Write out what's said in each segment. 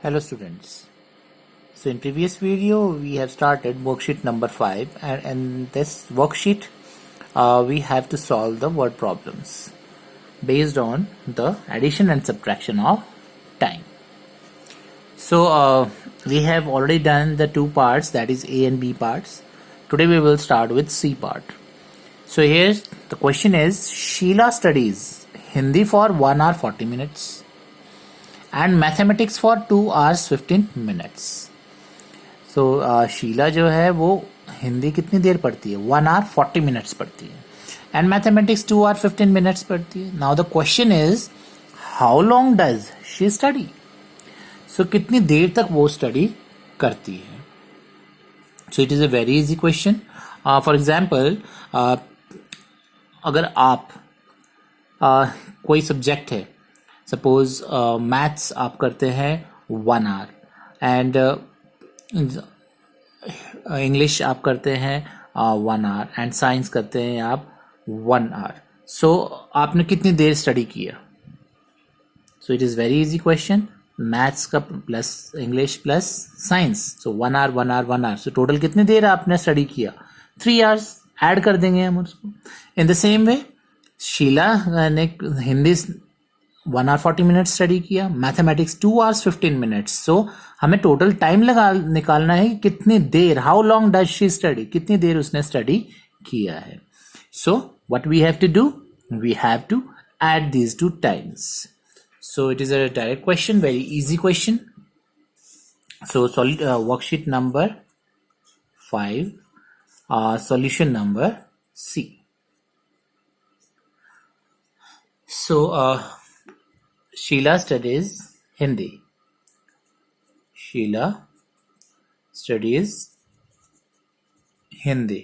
Hello students. So in previous video we have started worksheet number 5 and in this worksheet we have to solve the word problems based on the addition and subtraction of time. So we have already done the two parts, that is A and B parts. Today we will start with C part. So here the question is, Sheila studies Hindi for 1 hour 40 minutes and mathematics for 2 hours 15 minutes. सो शीला जो है वो हिंदी कितनी देर पढ़ती है? 1 hour 40 minutes पढ़ती है and mathematics 2 hour 15 minutes पढ़ती है. Now the question is how long does she study. So कितनी देर तक वो स्टडी करती है? So it is a very easy question. For example अगर आप कोई सब्जेक्ट है, सपोज मैथ्स आप करते हैं 1 hour एंड इंग्लिश आप करते हैं 1 hour एंड साइंस करते हैं आप 1 hour. सो आपने कितनी देर स्टडी किया? सो it is very easy question. Maths का प्लस इंग्लिश प्लस साइंस, सो 1 hour 1 hour 1 hour. So total कितनी देर आपने स्टडी किया? 3 hours. ऐड कर देंगे हम उसको. In the same way Sheela ने हिंदी 1 hour 40 minutes स्टडी किया, मैथमेटिक्स 2 hours 15 minutes. सो हमें टोटल टाइम निकालना है कितनी देर, how long does she study, कितनी देर उसने स्टडी किया है. So what we have to do, we have to add these two times. So it is a direct question, very easy question. So worksheet number 5, solution number C. So Sheila studies Hindi. Sheila studies Hindi.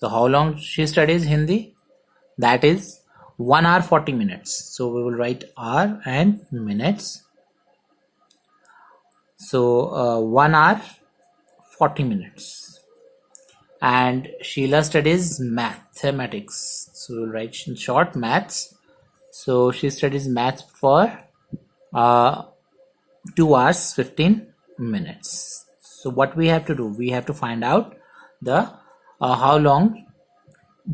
So how long she studies Hindi? That is 1 hour 40 minutes. So we will write hour and minutes. So 1 hour 40 minutes. And Sheila studies mathematics. So we'll write in short maths. So she studies maths for 2 hours 15 minutes. So what we have to do, we have to find out the how long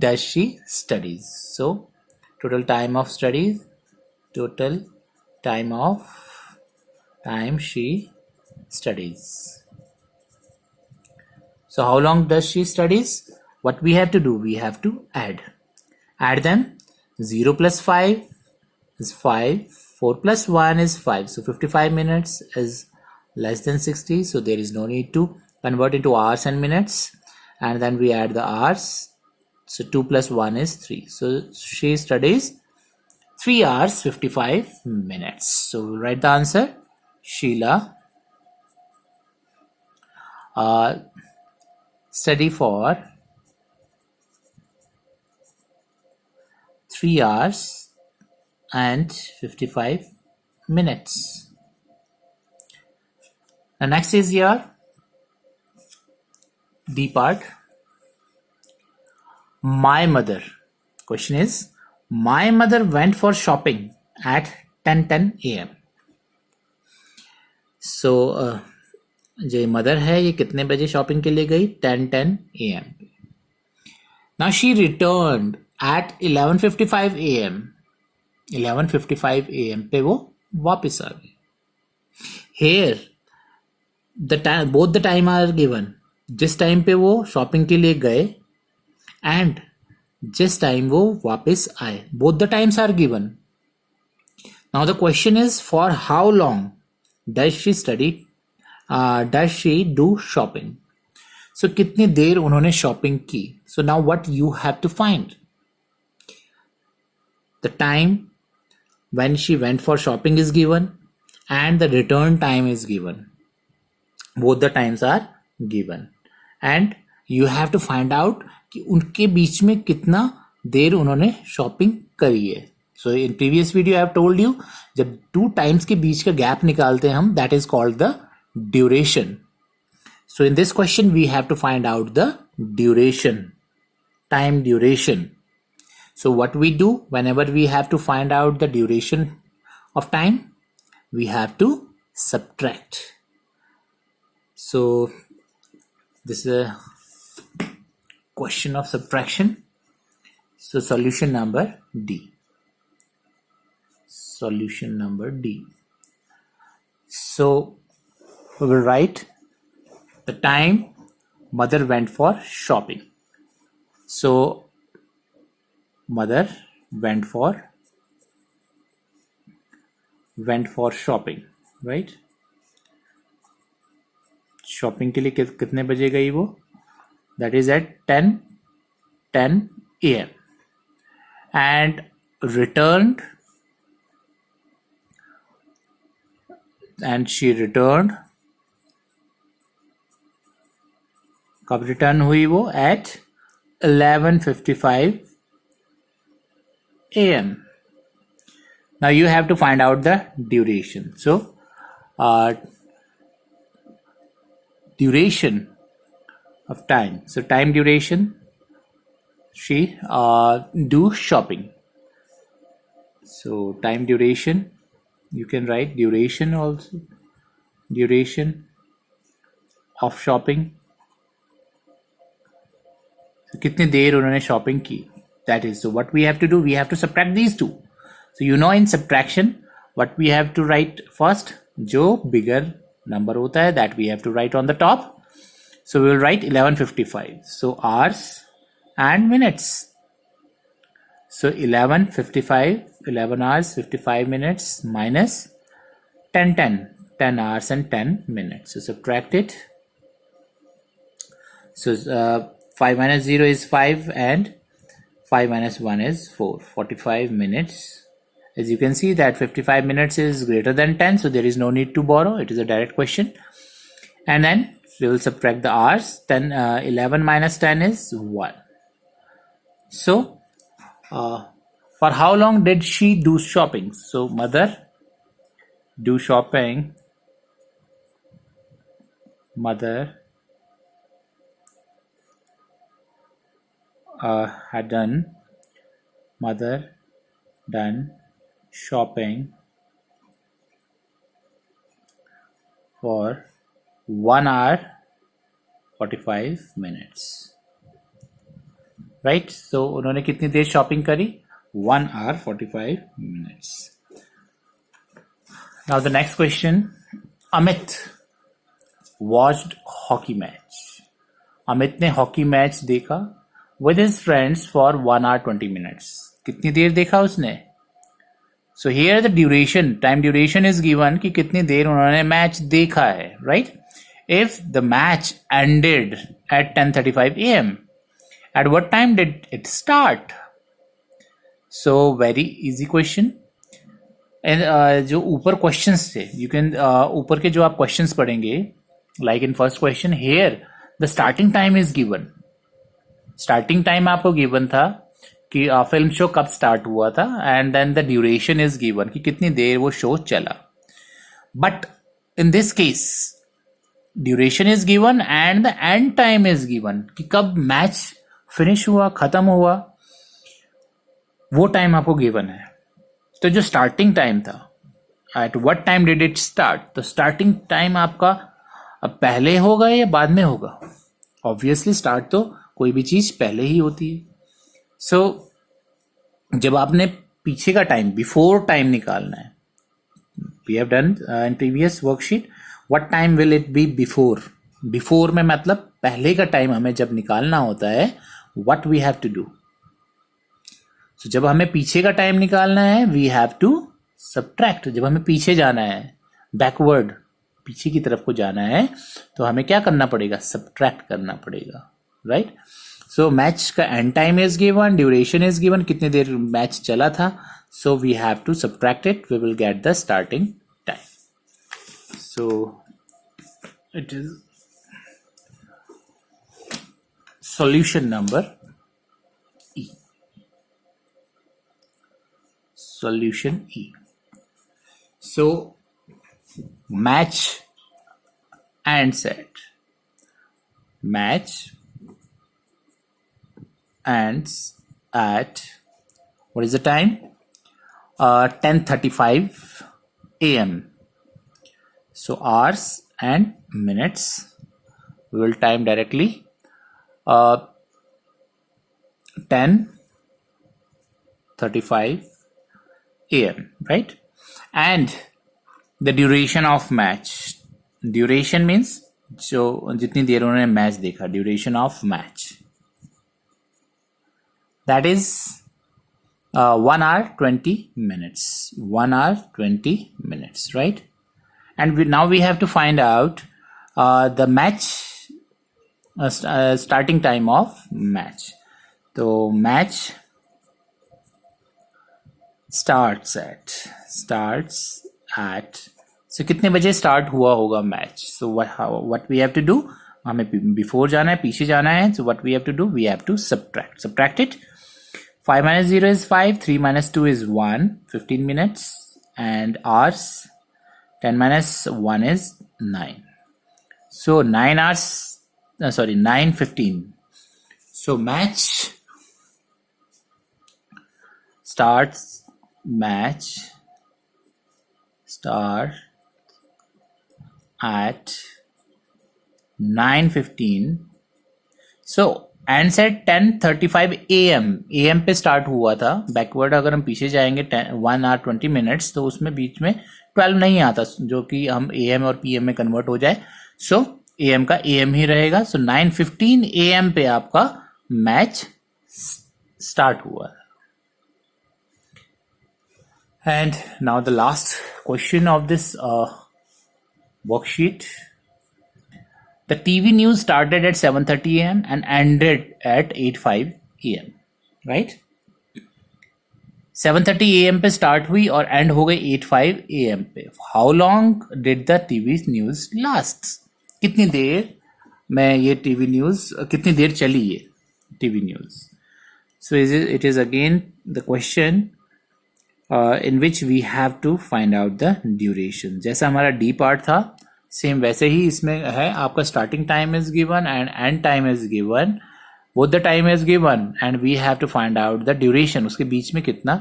does she studies. So total time of study, total time she studies. So how long does she studies? What we have to do, we have to add them. 0 plus 5 is 5, 4 plus 1 is 5. So 55 minutes is less than 60. So there is no need to convert into hours and minutes. And then we add the hours. So 2 plus 1 is 3. So she studies 3 hours 55 minutes. So we'll write the answer. Sheila study for 3 hours and 55 minutes. The next is your D part. My mother. Question is, my mother went for shopping at 10:10 a.m. So जो mother है ये कितने बजे shopping के लिए गई? 10:10 a.m. Now she returned at 11:55 a.m. 11:55 a.m. पे वो वापस आ गई. Here the time, both the time are given. जिस टाइम पे वो शॉपिंग के लिए गए एंड जिस टाइम वो वापस आए, both the times are given. Now the question is, for how long does she study? Does she do shopping? So कितनी देर उन्होंने शॉपिंग की? So now what you have to find? The time when she went for shopping is given and the return time is given. Both the times are given and you have to find out कि उनके बीच में कितना देर उन्होंने shopping करी है. So in previous video I have told you, जब 2 times के बीच का गैप निकालते हैं हम, that is called the duration. So in this question we have to find out the duration, time duration. So what we do whenever we have to find out the duration of time, we have to subtract. So this is a question of subtraction. So solution number D. Solution number D. So we will write the time mother went for shopping. So mother went for shopping, right? Shopping के लिए कितने बजे गई वो? That is at 10 a.m. and returned, and she returned. कब return हुई वो? At 11:55 a.m. Now you have to find out the duration. So duration of time. So time duration, she do shopping. So time duration, you can write duration also. Duration of shopping. So कितनी देर उन्होंने shopping की? That is, so what we have to do, we have to subtract these two. So you know in subtraction what we have to write first, जो bigger number होता है, that we have to write on the top. So we will write 11:55. So hours and minutes. So 11:55, 11 hours 55 minutes minus 10 hours and 10 minutes. So subtract it. So 5 minus 0 is 5 and 5 minus 1 is 4. 45 minutes. As you can see that 55 minutes is greater than 10, so there is no need to borrow. It is a direct question. And then we will subtract the hours. 11 minus 10 is 1. So for how long did she do shopping? So mother do shopping. Mother had done. Mother done shopping for 1 hour 45 minutes. Right? So उन्होंने कितनी देर shopping करी? 1 hour 45 minutes. Now the next question. Amit watched hockey match. Amit ने hockey match देखा with his friends for 1 hour 20 minutes. कितनी देर देखा उसने? So here the duration, time duration is given कि कितनी देर उन्होंने मैच देखा है, right? If the match ended at 10:35 a.m., at what time did it start? So very easy question. And जो ऊपर questions थे, you can ऊपर के जो आप questions पढ़ेंगे, like in first question, here the starting time is given. Starting time आपको given था कि फिल्म शो कब स्टार्ट हुआ था, and then the duration is given कि कितनी देर वो शो चला. But in this case duration is given and the end time is given कि कब मैच फिनिश हुआ, खत्म हुआ, वो टाइम आपको गिवन है. तो जो स्टार्टिंग टाइम था, at what time did it start, तो स्टार्टिंग टाइम आपका अब पहले होगा या बाद में होगा? ऑब्वियसली स्टार्ट तो कोई भी चीज पहले ही होती है. सो जब आपने पीछे का टाइम, बिफोर टाइम निकालना है, we have done in previous worksheet, what time will it be before. Before में मतलब पहले का टाइम हमें जब निकालना होता है, what we have to do. So जब हमें पीछे का टाइम निकालना है, वी हैव टू सबट्रैक्ट. जब हमें पीछे जाना है, बैकवर्ड, पीछे की तरफ को जाना है, तो हमें क्या करना पड़ेगा? सबट्रैक्ट करना पड़ेगा, राइट? सो मैच का end time is given, duration is given, कितनी देर मैच चला था. So we have to subtract it, we will get the starting time. So it is solution number E. Solution E. So match ends at, match ends at, what is the time? 10:35 a.m. So hours and minutes, we will time directly. 10:35 AM, right? And the duration of match. Duration means जो जितनी देर उन्होंने match देखा, duration of match, that is 1 hour 20 minutes. 1 hour 20 minutes, right? And now we have to find out the match starting time of match. So match starts at so कितने बजे start हुआ होगा match. So what we have to do, हमें before जाना है, पीछे जाना है. So what we have to do, we have to subtract it. 5 minus 0 is 5, 3 minus 2 is 1, 15 minutes, and hours, 10 minus 1 is 9. So 9 hours, 9:15. So match start at 9:15. So and at 10:35 AM पे start हुआ था. Backward अगर हम पीछे जाएंगे 1 hour 20 minutes, तो उसमें बीच में 12 नहीं आता, जो कि हम AM और PM में कन्वर्ट हो जाए. सो AM का AM ही रहेगा. सो 9:15 AM पे आपका मैच स्टार्ट हुआ. And now the last question of this worksheet. The TV news started at 7:30 AM and ended at 8:05 AM, right? 7:30 AM पे स्टार्ट हुई और एंड हो गई 8:05 AM पे. How long did the TV news last? कितनी देर में ये TV news, कितनी देर चली ये TV news? So it is again the question in which we have to find out the duration. जैसा हमारा D part था, सेम वैसे ही इसमें है. आपका starting time is given and end time is given. Both the time is given and we have to find out the duration. उसके बीच में कितना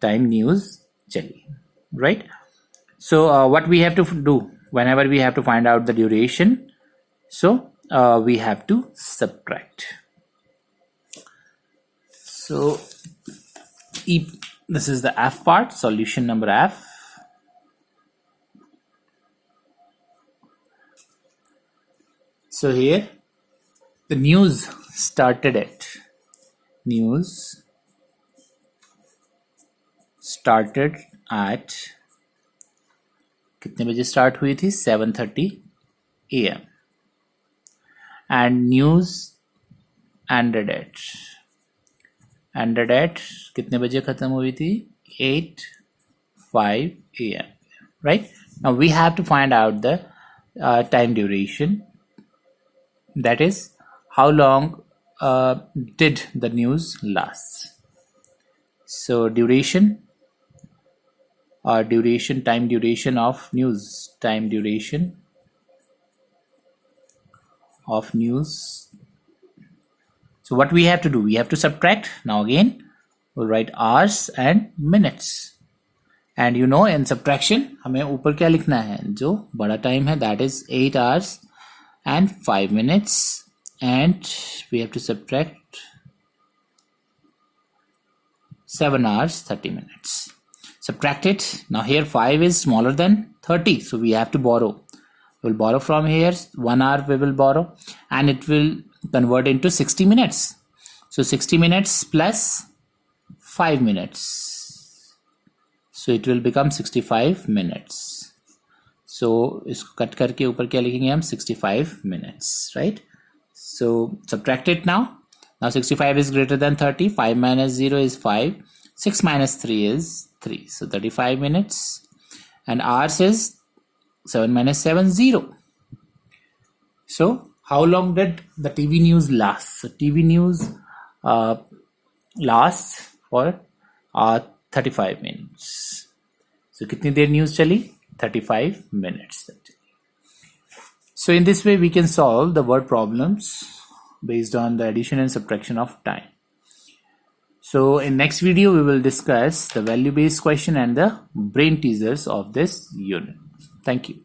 टाइम न्यूज चली, right? So what we have to do whenever we have to find out the duration, so we have to subtract. So this is the F part, solution number F. So here the news started at कितने बजे start हुई थी? 7:30 AM. and news ended at कितने बजे खत्म हुई थी? 8:05 AM, right? Now we have to find out the time duration. That is, how long did the news last? So time duration of news. So what we have to do? We have to subtract. Now again, we'll write hours and minutes. And you know, in subtraction, हमें ऊपर क्या लिखना है? जो बड़ा time है, that is 8 hours and 5 minutes, and we have to subtract 7 hours 30 minutes. Subtract it. Now here 5 is smaller than 30, so we have to borrow. We'll borrow from here. 1 hour we will borrow, and it will convert into 60 minutes. So 60 minutes plus 5 minutes, so it will become 65 minutes. So इसको cut करके ऊपर क्या लिखेंगे हम? 65 minutes, right? So subtract it now. Now 65 is greater than 30. 5 minus 0 is 5. 6 minus 3 is 3. So 35 minutes. And ours is 7 minus 7, 0. So how long did the TV news last? So TV news lasts for 35 minutes. So कितनी देर news चली? 35 minutes. So in this way we can solve the word problems based on the addition and subtraction of time. So in next video we will discuss the value based question and the brain teasers of this unit. Thank you.